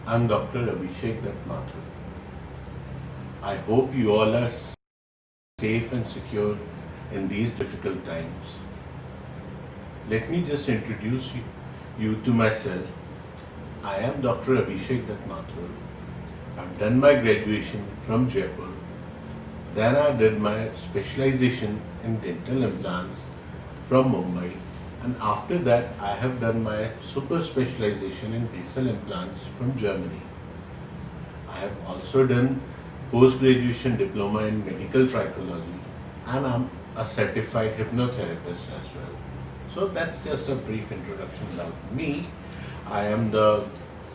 I'm Dr. Abhishek Dutt Mathur. I hope you all are safe and secure in these difficult times. Let me just introduce you to myself. I am Dr. Abhishek Dutt Mathur. I've done my graduation from Jaipur. Then I did my specialization in dental implants from Mumbai. And after that, I have done my super specialization in basal implants from Germany. I have also done post-graduation diploma in medical trichology and I'm a certified hypnotherapist as well. So that's just a brief introduction about me. I am the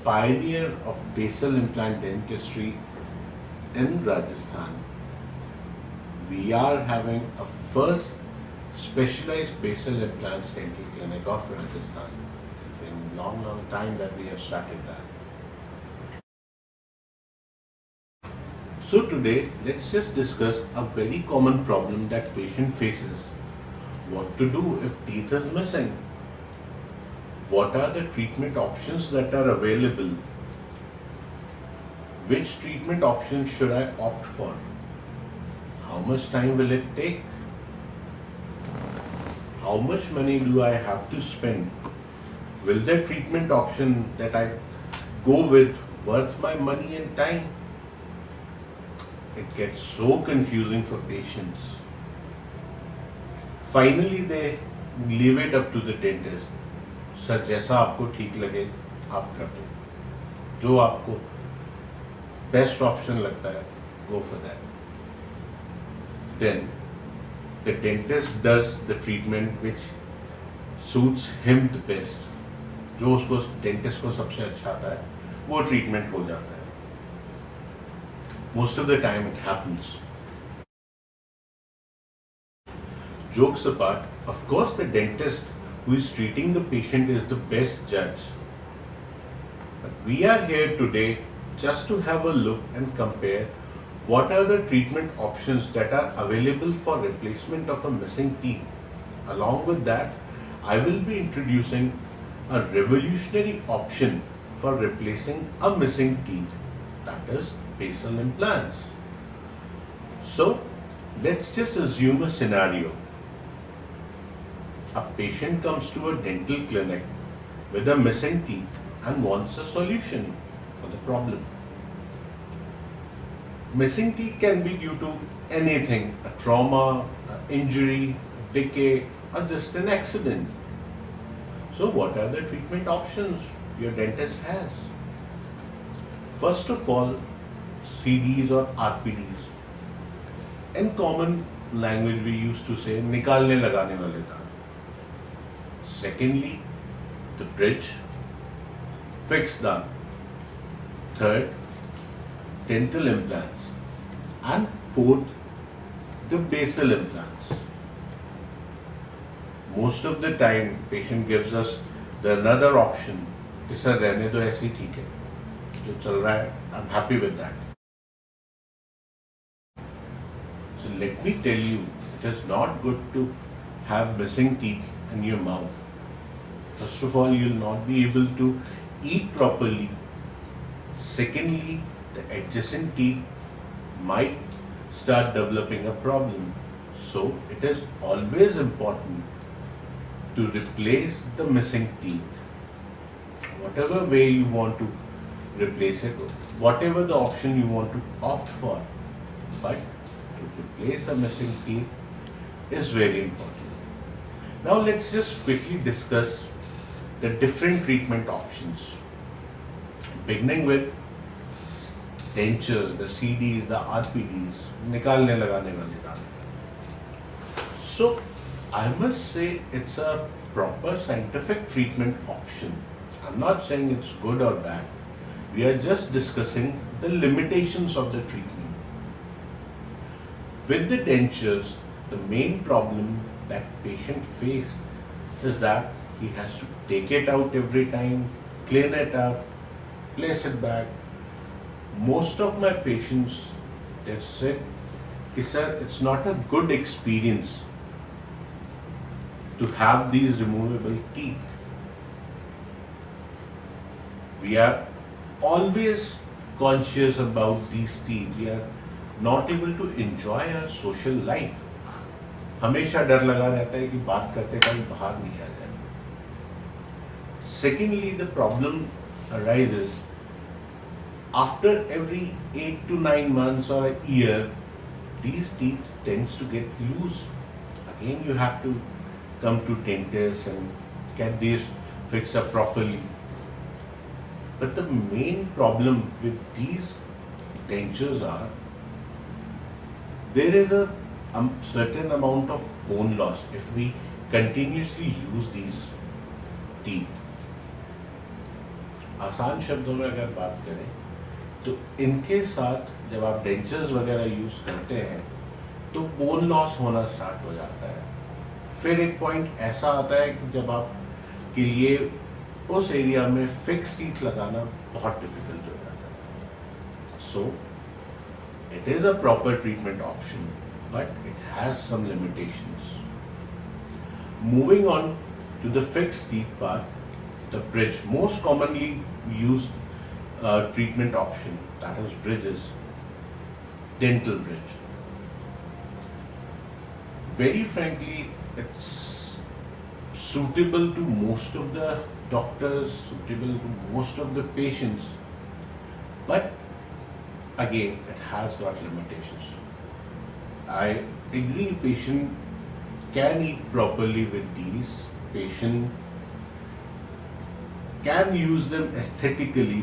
pioneer of basal implant dentistry in Rajasthan. We are having a first specialized basal implants dental clinic of Rajasthan. It's been a long time that we have started that. So today, let's just discuss a very common problem that patient faces. What to do if teeth is missing? What are the treatment options that are available? Which treatment option should I opt for? How much time will it take? How much money do I have to spend? Will the treatment option that I go with worth my money and time? It gets so confusing for patients. Finally, they leave it up to the dentist. Sir जैसा आपको ठीक लगे आप कर दो, जो आपको best option लगता है go for that. Then the dentist does the treatment which suits him the best. जो उसको डेंटिस्ट को सबसे अच्छा आता है वो ट्रीटमेंट हो जाता है. Most of the time it happens. Jokes apart, of course the dentist who is treating the patient is the best judge. But we are here today just to have a look and compare what are the treatment options that are available for replacement of a missing teeth. Along with that, I will be introducing a revolutionary option for replacing a missing teeth, that is basal implants. So let's just assume a scenario. A patient comes to a dental clinic with a missing teeth and wants a solution for the problem. Missing teeth can be due to anything, a trauma, an injury, decay, or just an accident. So what are the treatment options your dentist has? First of all, CDs or RPDs. In common language we used to say निकालने लगाने वाले दांत. Secondly, the bridge, fixed dant. Third, dental implants. And fourth, the basal implants. Most of the time, patient gives us the another option. कि sir रहने दो ऐसे ही ठीक है, जो चल रहा है, I'm happy with that. So let me tell you, it is not good to have missing teeth in your mouth. First of all, you'll not be able to eat properly. Secondly, the adjacent teeth might start developing a problem. So it is always important to replace the missing teeth. Whatever way you want to replace it, whatever the option you want to opt for, but to replace a missing teeth is very important. Now let's just quickly discuss the different treatment options, beginning with dentures, the CDs, the RPDs, निकालने लगाने वाले दांत. So I must say it's a proper scientific treatment option. I'm not saying it's good or bad. We are just discussing the limitations of the treatment. With the dentures, the main problem that patient face is that he has to take it out every time, clean it up, place it back. Most of my patients, they've said, sir, it's not a good experience to have these removable teeth. We are always conscious about these teeth. We are not able to enjoy our social life. हमेशा डर लगा रहता है कि बात करते time बाहर नहीं आ जाए. Secondly, the problem arises after every 8 to 9 months or a year. These teeth tends to get loose. Again, you have to come to dentist and get these fixed up properly. But the main problem with these dentures are there is a certain amount of bone loss if we continuously use these teeth. आसान शब्दों में अगर बात करें तो इनके साथ जब आप डेंचर्स वगैरह यूज करते हैं तो बोन लॉस होना स्टार्ट हो जाता है. फिर एक पॉइंट ऐसा आता है कि जब आप के लिए उस एरिया में फिक्स टीथ लगाना बहुत डिफिकल्ट हो जाता है. So it is a proper treatment option but it has some limitations. Moving on to the fix teeth part, the bridge, most commonly used treatment option, that is bridges, dental bridge. Very frankly, it's suitable to most of the doctors, suitable to most of the patients, but again, it has got limitations. I agree patient can eat properly with these. Patient can use them aesthetically,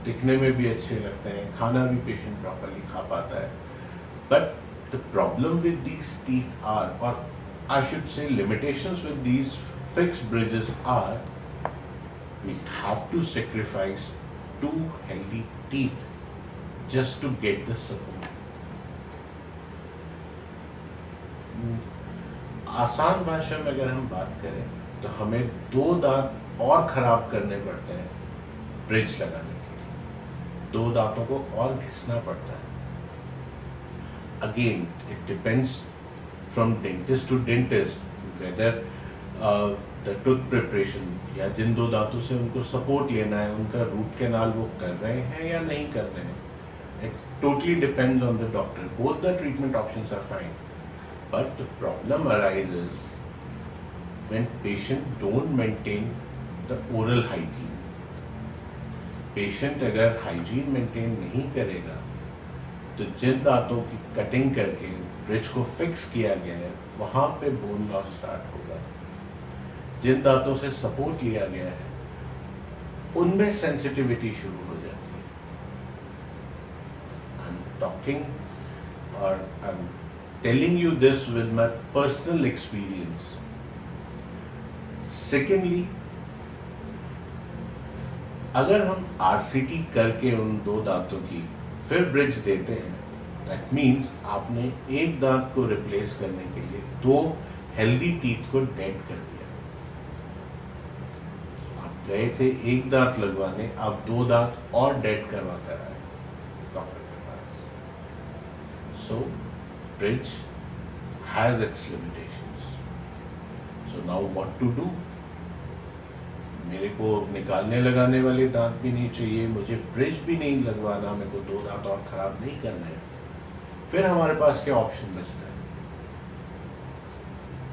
दिखने में भी अच्छे लगते हैं, खाना भी patient properly खा पाता है. But the problem with these teeth are, और I should say limitations with these fixed bridges are, we have to sacrifice 2 healthy teeth just to get the support. आसान भाषा में अगर हम बात करें तो हमें 2 दांत और खराब करने पड़ते हैं ब्रिज लगाने के लिए. 2 दांतों को और घिसना पड़ता है. Again it depends from dentist to dentist whether the tooth preparation, या जिन 2 दांतों से उनको सपोर्ट लेना है उनका रूट कैनाल वो कर रहे हैं या नहीं कर रहे हैं. It totally depends on the doctor. Both the treatment options are fine, but the problem arises when patient don't maintain the oral hygiene. Patient अगर हाइजीन मेंटेन नहीं करेगा तो जिन दांतों की कटिंग करके ब्रिज को फिक्स किया गया है वहाँ पे बोन लॉस स्टार्ट होगा. जिन दांतों से सपोर्ट लिया गया है उनमें सेंसिटिविटी शुरू हो जाती है. आई एम टॉकिंग और I am telling you this with my personal experience. Secondly, अगर हम आरसीटी करके उन 2 दांतों की फिर ब्रिज देते हैं, दैट मीन्स आपने एक दांत को रिप्लेस करने के लिए 2 हेल्दी टीथ को डेड कर दिया. आप गए थे एक दांत लगवाने, आप 2 दांत और डेड करवा कर आए डॉक्टर के पास. So bridge has its limitations. So now what to do? मेरे को निकालने लगाने वाले दांत भी नहीं चाहिए, मुझे ब्रिज भी नहीं लगवाना, मेरे को 2 दांत और खराब नहीं करना है. फिर हमारे पास क्या ऑप्शन बचता है?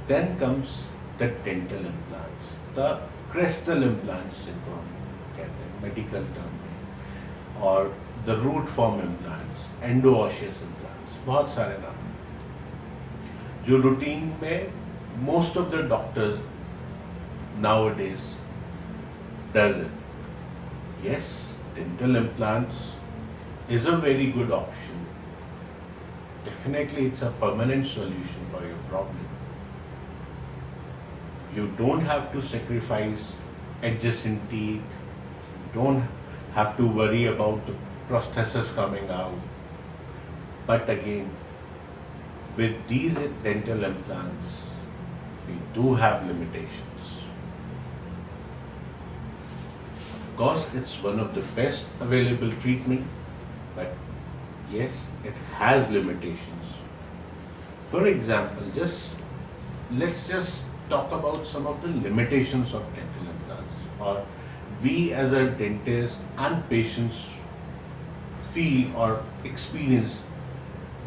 Then comes the dental implants, the crystal implants जिनको हम कहते हैं मेडिकल टर्म में, और the root form implants, endosseous implants, बहुत सारे नाम हैं जो रूटीन में most of the doctors nowadays does it. Yes, dental implants is a very good option. Definitely it's a permanent solution for your problem. You don't have to sacrifice adjacent teeth. You don't have to worry about the prosthesis coming out. But again, with these dental implants, we do have limitations. Of course, it's one of the best available treatment, but yes, it has limitations. For example, let's just talk about some of the limitations of dental implants, or we as a dentist and patients feel or experience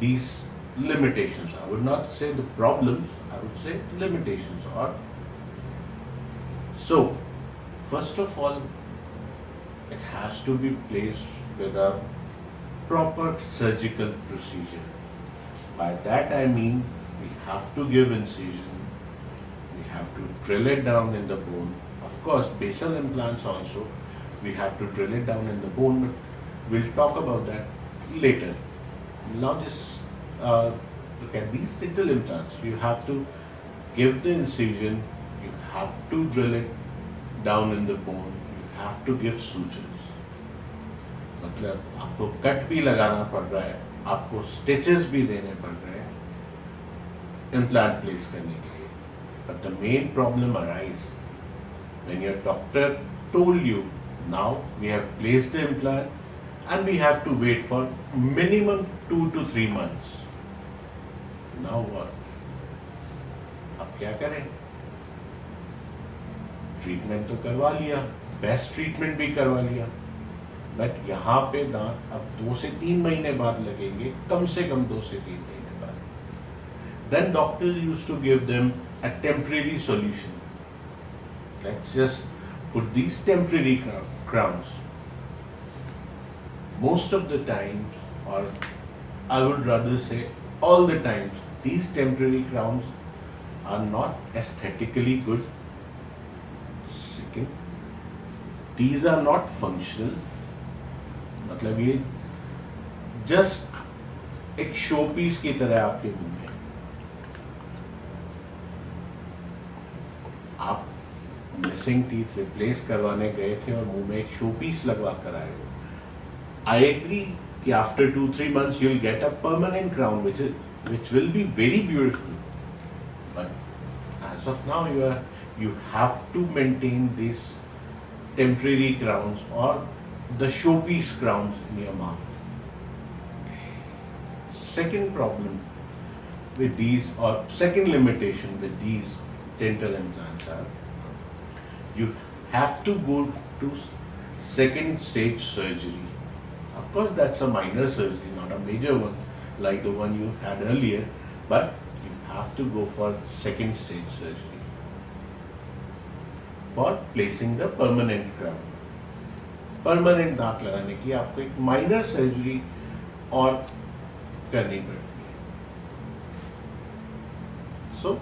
these limitations. I would not say the problems, I would say limitations. Or so, first of all, it has to be placed with a proper surgical procedure. By that I mean we have to give incision, we have to drill it down in the bone. Of course, basal implants also, we have to drill it down in the bone, but we'll talk about that later. Now just look at these dental implants. You have to give the incision, you have to drill it down in the bone, you have to give sutures. मतलब आपको cut भी लगाना पड़ रहा है, आपको stitches भी देने पड़ रहे हैं इम्प्लांट प्लेस करने के लिए. But the main problem arises when your doctor told you, now we have placed the implant and we have to wait for minimum 2 to 3 months. Now what? अब क्या करें? ट्रीटमेंट तो करवा लिया, बेस्ट ट्रीटमेंट भी करवा लिया, बट यहाँ पे दांत अब 2 से 3 महीने बाद लगेंगे, कम से कम 2 से 3 महीने बाद. Then doctors used to give them a temporary solution. Let's just put these temporary crowns. Most of the time, or I would rather say all the times, these temporary crowns are not aesthetically good. Second, these are not functional. मतलब ये just एक show piece की तरह आपके मुंह में. आप missing teeth replace करवाने गए थे और मुंह में एक शो पीस लगवा कर आए हो. आई एग्री कि after 2-3 months you'll get a permanent crown which will be very beautiful, but as of now you have to maintain these temporary crowns or the showpiece crowns in your mouth. Second problem with these, or second limitation with these dental implants are, you have to go to second stage surgery. Of course, that's a minor surgery, not a major one like the one you had earlier, but you have to go for second stage surgery for placing the permanent crown. Permanent दांत लगाने के लिए आपको एक minor surgery और करनी पड़ती है. So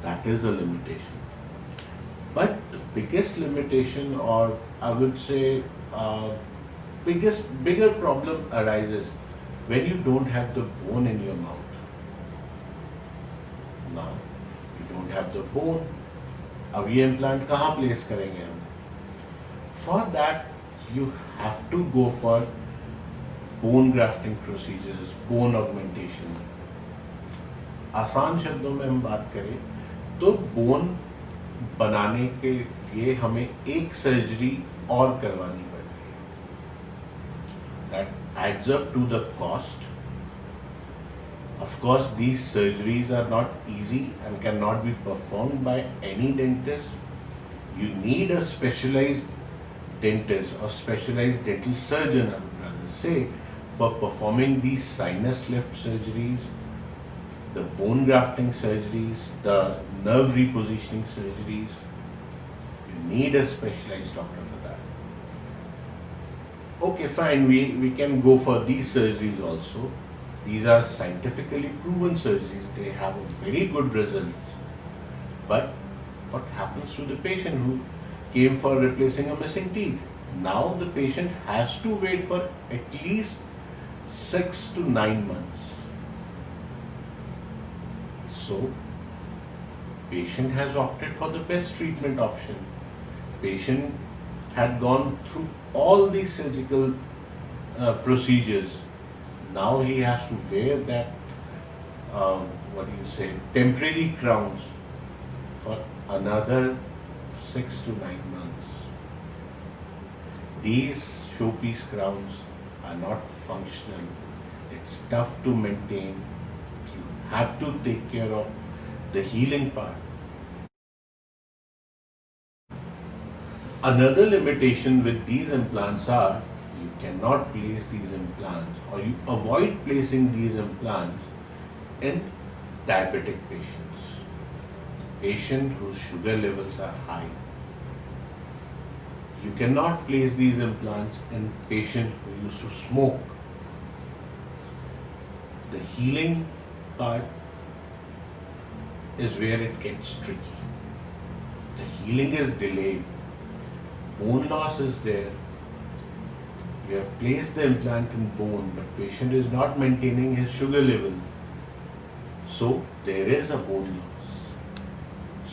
that is a limitation. But the biggest limitation, और I would say bigger problem arises when you don't have the bone in your mouth. Now you don't have the bone, अब ये implant कहाँ place करेंगे हम? For that you have to go for bone grafting procedures, bone augmentation. आसान शब्दों में हम बात करें तो बोन बनाने के लिए हमें एक सर्जरी और करवानी पड़ती है. That adds up to the cost. Of course, these surgeries are not easy and cannot be performed by any dentist. You need a specialized dentist or specialized dental surgeon, I would rather say, for performing these sinus lift surgeries, the bone grafting surgeries, the nerve repositioning surgeries. You need a specialized doctor for that. Okay, fine, we can go for these surgeries also. These are scientifically proven surgeries. They have a very good results. But what happens to the patient who came for replacing a missing teeth? Now the patient has to wait for at least 6 to 9 months. So, patient has opted for the best treatment option. Patient had gone through all these surgical procedures. Now he has to wear that, temporary crowns for another 6 to 9 months. These showpiece crowns are not functional. It's tough to maintain. You have to take care of the healing part. Another limitation with these implants are, you cannot place these implants, or you avoid placing these implants in diabetic patients, patient whose sugar levels are high. You cannot place these implants in patient who used to smoke. The healing part is where it gets tricky. The healing is delayed, bone loss is there. You have placed the implant in bone, but patient is not maintaining his sugar level. So there is a bone loss.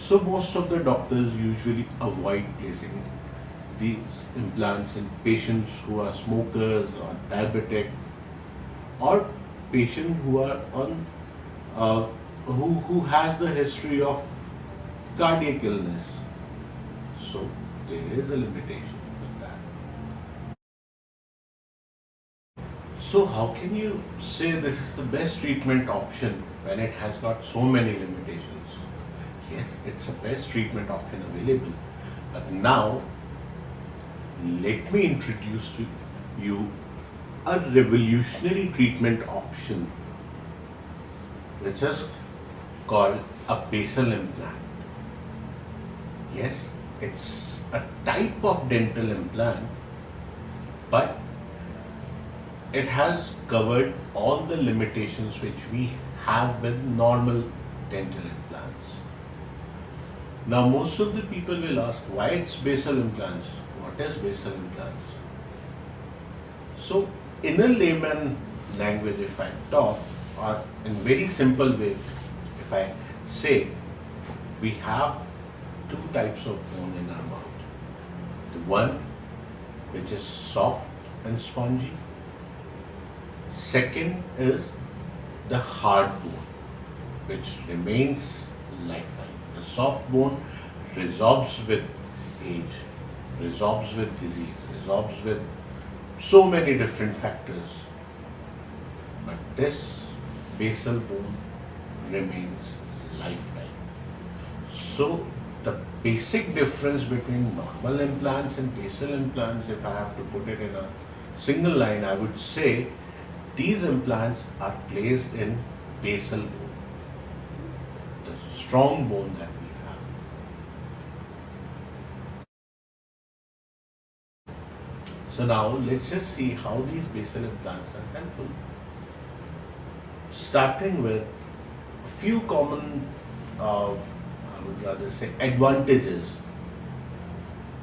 So most of the doctors usually avoid placing these implants in patients who are smokers or diabetic, or patients who are on who has the history of cardiac illness. So there is a limitation with that. So how can you say this is the best treatment option when it has got so many limitations? Yes, it's the best treatment option available. But now, let me introduce to you a revolutionary treatment option, which is called a basal implant. Yes, it's a type of dental implant, but it has covered all the limitations which we have with normal dental implants. Now, most of the people will ask, why it's basal implants? What is basal implants? So, in a layman language, if I talk, or in very simple way, if I say, we have two types of bone in our mouth. The one which is soft and spongy. Second is the hard bone, which remains lifetime. The soft bone resorbs with age, resorbs with disease, resorbs with so many different factors. But this basal bone remains lifetime. So the basic difference between normal implants and basal implants, if I have to put it in a single line, I would say these implants are placed in basal bone, the strong bone that we have. So now let's just see how these basal implants are helpful. Starting with a few common, I would rather say, advantages.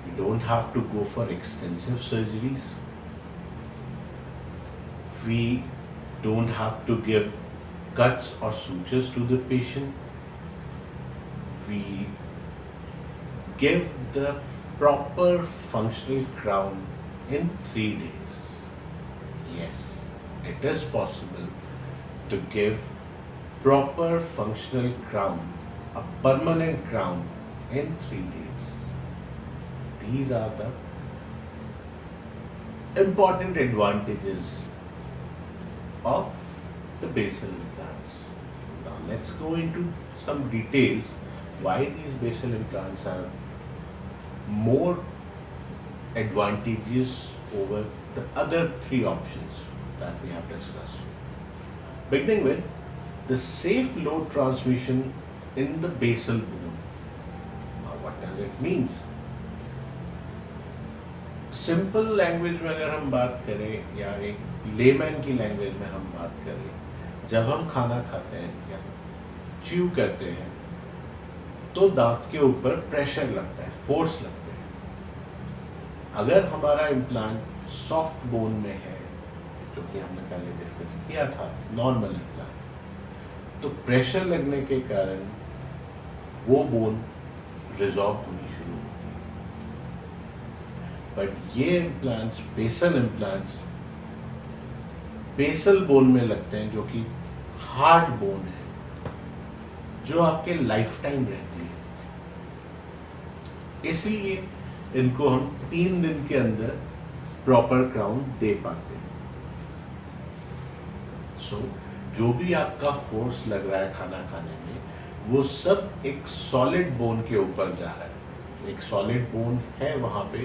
You don't have to go for extensive surgeries. We don't have to give cuts or sutures to the patient. We give the proper functional crown in 3 days. Yes, it is possible to give proper functional crown, a permanent crown, in 3 days. These are the important advantages of the basal implants. Now let's go into some details why these basal implants are more advantageous over the other 3 options that we have discussed. Beginning with the safe load transmission in the basal bone. Now what does it mean? Simple language में अगर हम बात करें, या एक layman की language में हम बात करें, जब हम खाना खाते हैं या च्यू करते हैं तो दांत के ऊपर प्रेशर लगता है, फोर्स लगते हैं। अगर हमारा इम्प्लांट सॉफ्ट बोन में है, जो कि हमने पहले डिस्कस किया था, नॉर्मल इम्प्लांट, तो प्रेशर लगने के कारण वो बोन रिजॉर्ब होनी शुरू होती है। बट ये implants, basal implants, basal bone में लगते हैं, जो कि हार्ड बोन है, जो आपके लाइफ टाइम रहती है। इसलिए इनको हम 3 दिन के अंदर प्रॉपर क्राउन दे पाते हैं। सो जो भी आपका फोर्स लग रहा है खाना खाने में, वो सब एक सॉलिड बोन के ऊपर जा रहा है। एक सॉलिड बोन है वहां पे,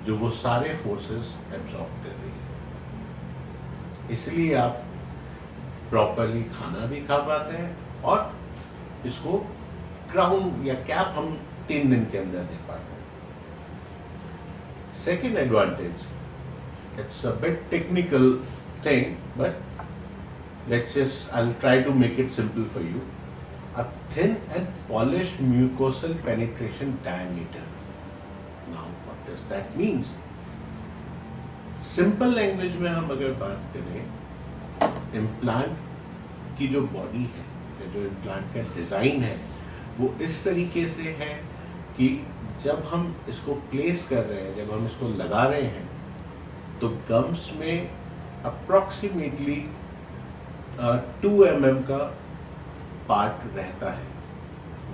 जो वो सारे फोर्सेस एब्जॉर्ब कर रही है। इसलिए आप प्रॉपरली खाना भी खा पाते हैं और इसको क्राउन या कैप हम 3 दिन के अंदर दे पाते हैं. Second advantage, it's a bit technical thing, but I'll try to make it simple for you. A thin and polished mucosal penetration diameter. Now, what does that mean? Simple language में हम अगर बात करें, इम्प्लांट की जो body है या जो इम्प्लांट का डिज़ाइन है वो इस तरीके से है कि जब हम इसको प्लेस कर रहे हैं, जब हम इसको लगा रहे हैं, तो गम्स में अप्रॉक्सीमेटली 2 mm का पार्ट रहता है.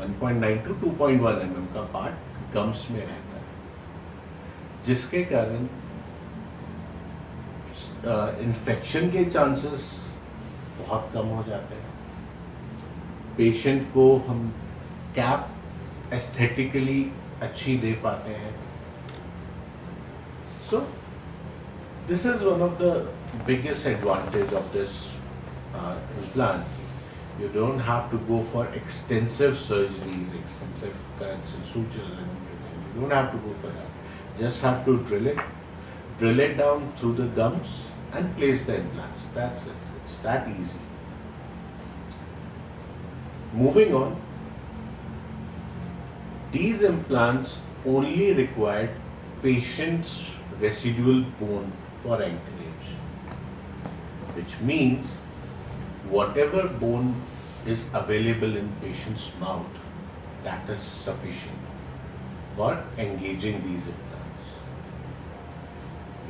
1.9 to 2.1 mm का पार्ट गम्स में रहता है, जिसके कारण इन्फेक्शन के चांसेस बहुत कम हो जाते हैं. पेशेंट को हम कैप एस्थेटिकली अच्छी दे पाते हैं. So this is one of the biggest advantage of this implant. You don't have to go for extensive surgeries, extensive cuts and sutures and everything. You don't have to go for that. Just have to drill it down through the gums and place the implants. That's it. It's that easy. Moving on, these implants only require patient's residual bone for anchorage, which means whatever bone is available in patient's mouth, that is sufficient for engaging these implants.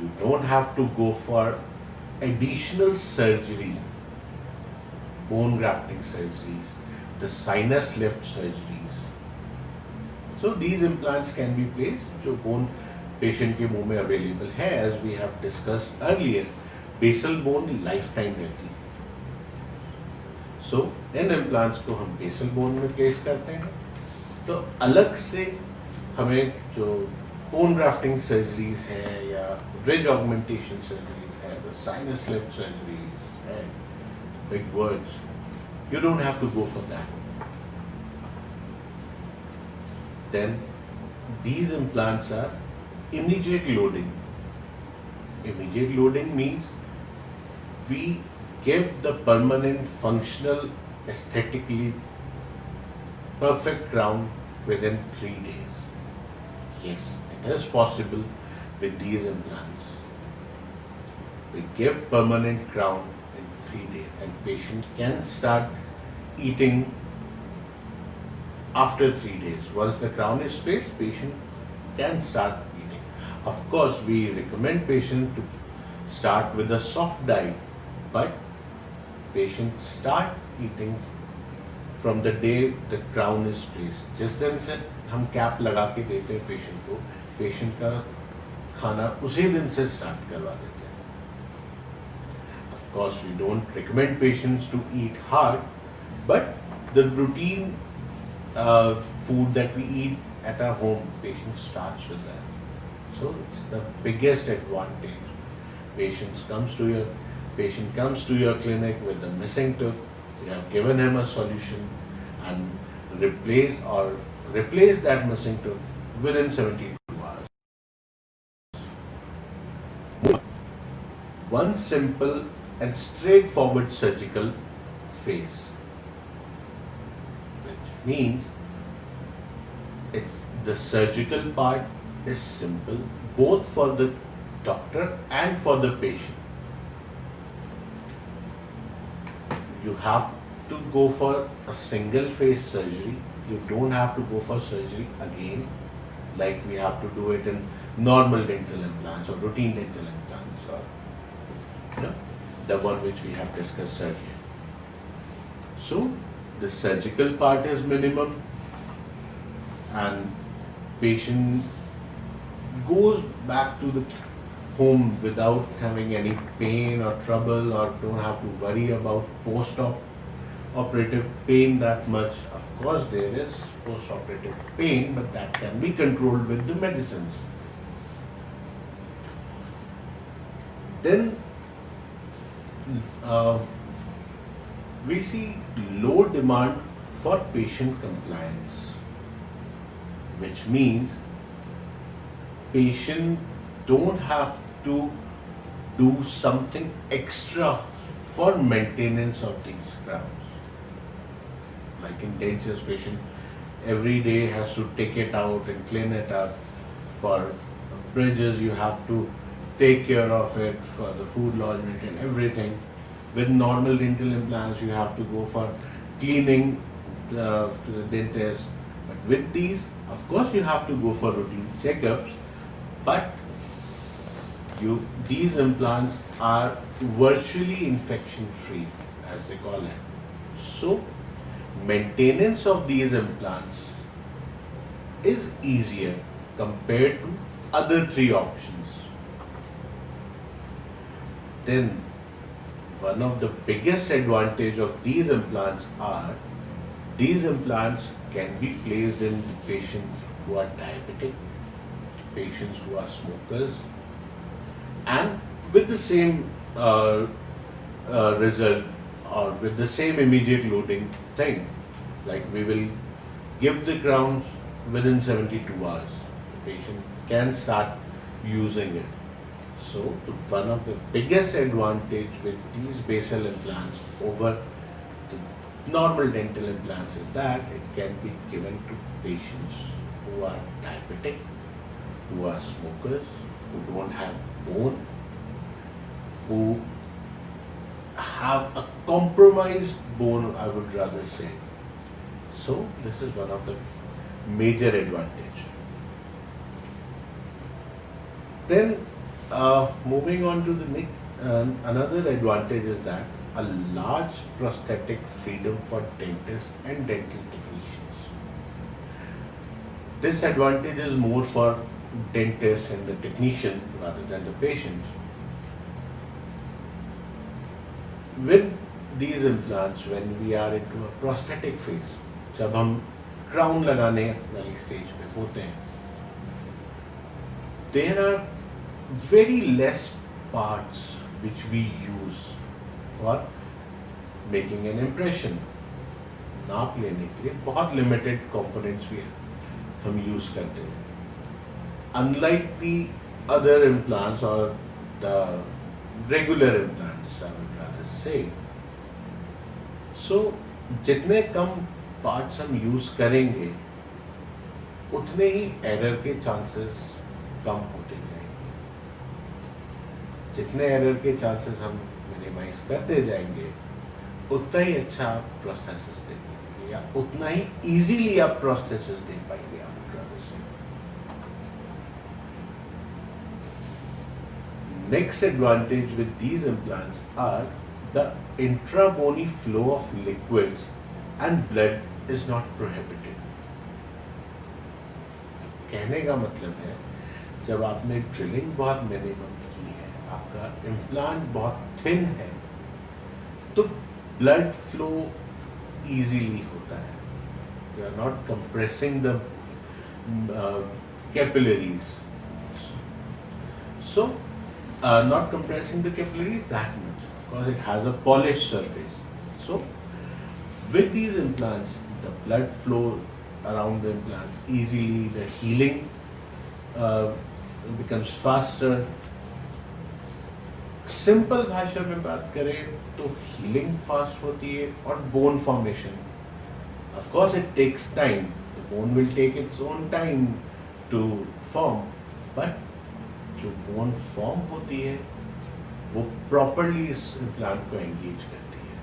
You don't have to go for additional surgery, bone grafting surgeries, the sinus lift surgeries. So these implants can be placed जो bone patient के मुंह में available है. As we have discussed earlier, basal bone lifetime रहती है. सो इन implants को हम basal bone में प्लेस करते हैं. तो अलग से हमें जो बोन ग्राफ्टिंग सर्जरीज हैं या ब्रिज ऑगमेंटेशन सर्जरीज है, द साइनस लिफ्ट सर्जरीज है, big words, you don't have to go for that. Then these implants are immediate loading. Immediate loading means we give the permanent, functional, aesthetically perfect crown within 3 days. Yes, it is possible with these implants. We give permanent crown in 3 days and patient can start eating after 3 days. Once the crown is placed, patient can start eating. Of course, we recommend patient to start with a soft diet, but patient start eating from the day the crown is placed. जिस दिन से हम cap लगा के देते हैं patient को, patient का खाना उसी दिन से स्टार्ट करवा देते हैं. Of course, we don't recommend patients to eat hard, but the routine food that we eat at our home, patient starts with that. So it's the biggest advantage. Patient comes to your clinic with the missing tooth. You have given him a solution and replace that missing tooth within 72 hours. One simple and straightforward surgical phase, which means the surgical part is simple both for the doctor and for the patient. You have to go for a single phase surgery. You don't have to go for surgery again like we have to do it in normal dental implants or routine dental implants, or the one which we have discussed earlier. So the surgical part is minimum and patient goes back to the home without having any pain or trouble, or don't have to worry about post-operative pain that much. Of course there is post-operative pain, but that can be controlled with the medicines. Then uh, we see low demand for patient compliance, which means patient don't have to do something extra for maintenance of these crowns. Like in dentures, patient every day has to take it out and clean it up. For bridges, you have to take care of it for the food lodgement and everything. With normal dental implants, you have to go for cleaning to the dentist. But with these, of course, you have to go for routine checkups. But these implants are virtually infection free, as they call it. So maintenance of these implants is easier compared to other three options. Then one of the biggest advantage of these implants are these implants can be placed in patients who are diabetic, patients who are smokers, and with the same result or with the same immediate loading thing. Like we will give the crowns within 72 hours. The patient can start using it. So one of the biggest advantage with these basal implants over the normal dental implants is that it can be given to patients who are diabetic, who are smokers, who don't have bone, who have a compromised bone, I would rather say. So this is one of the major advantage. Then moving on to the next, another advantage is that a large prosthetic freedom for dentists and dental technicians. This advantage is more for dentists and the technician rather than the patient. With these implants, when we are into a prosthetic phase, जब हम crown लगाने वाली stage पे होते हैं, there are very less parts which we use for making an impression. नाप लेने के लिए बहुत limited components भी हम use करते हैं. Unlike the other implants or the regular implants, I would rather say. So जितने कम parts हम use करेंगे, उतने ही error के chances कम होते जाएंगे. जितने error के chances हम minimize करते जाएंगे, उतना ही अच्छा आप prosthesis दे पाएंगे या उतना ही easily आप prosthesis दे पाएंगे, I would rather say. Next advantage with these implants are the intra-bony flow of liquids and blood is not prohibited. कहने का मतलब है, जब आपने ड्रिलिंग बहुत मिनिमम की है, आपका इम्प्लांट बहुत थिन है, तो ब्लड फ्लो इजीली होता है. You are not compressing the capillaries. So, not compressing the capillaries that much. Of course, it has a polished surface. So, with these implants, the blood flow around the implants easily, the healing becomes faster. Simple भाषा में बात करें तो healing fast होती है और bone formation, of course it takes time, the bone will take its own time to form, but जो bone form होती है वो प्रॉपरली इस इम्प्लांट को एंगेज करती है.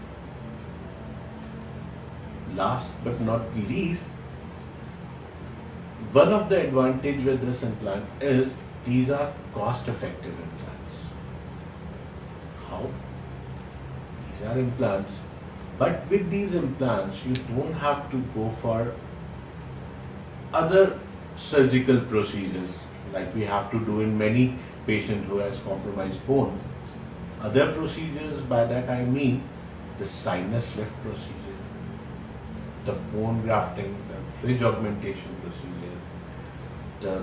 Last but not least, one of the advantage with this implant is these are cost effective implants. How? These are implants, but with these implants you don't have to go for other surgical procedures like we have to do in many patients who has compromised bone. Other procedures, by that I mean the sinus lift procedure, the bone grafting, the ridge augmentation procedure, the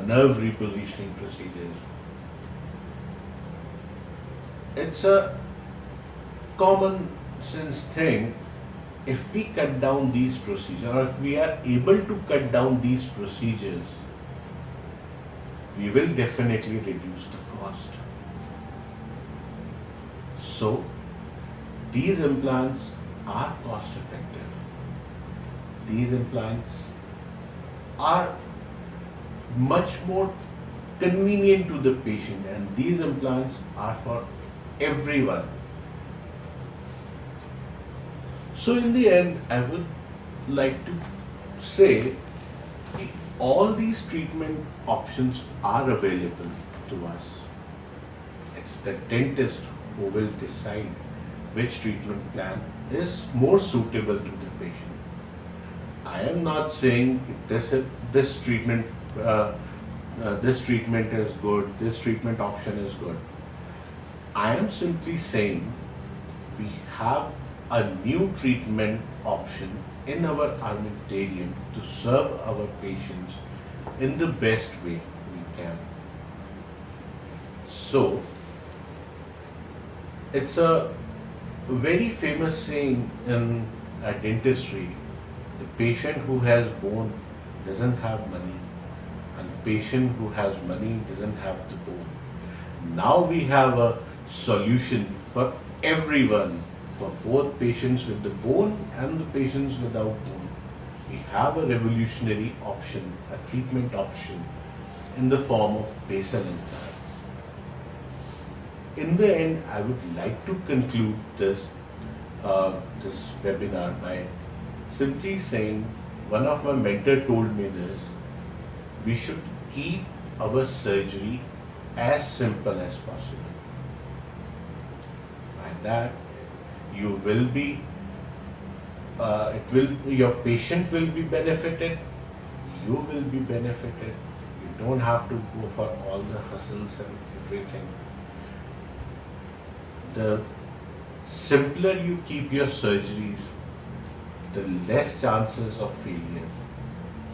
nerve repositioning procedures. It's a common sense thing, if we cut down these procedures, or if we are able to cut down these procedures, we will definitely reduce the cost. So, these implants are cost effective. These implants are much more convenient to the patient, and these implants are for everyone. So in the end, I would like to say all these treatment options are available to us. It's the dentist who will decide which treatment plan is more suitable to the patient. I am not saying this treatment this treatment is good, this treatment option is good. I am simply saying we have a new treatment option in our armamentarium to serve our patients in the best way we can. So, it's a very famous saying in dentistry: the patient who has bone doesn't have money, and the patient who has money doesn't have the bone. Now we have a solution for everyone, for both patients with the bone and the patients without bone. We have a revolutionary option, a treatment option in the form of basal implants. In the end, I would like to conclude this webinar by simply saying, one of my mentors told me this: we should keep our surgery as simple as possible. By that, you will be, your patient will be benefited, you will be benefited. You don't have to go for all the hustles and everything. The simpler you keep your surgeries, the less chances of failure,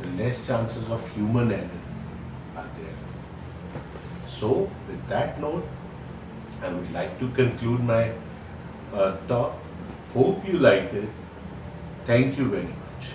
the less chances of human error are there. So, with that note, I would like to conclude my talk. Hope you like it. Thank you very much.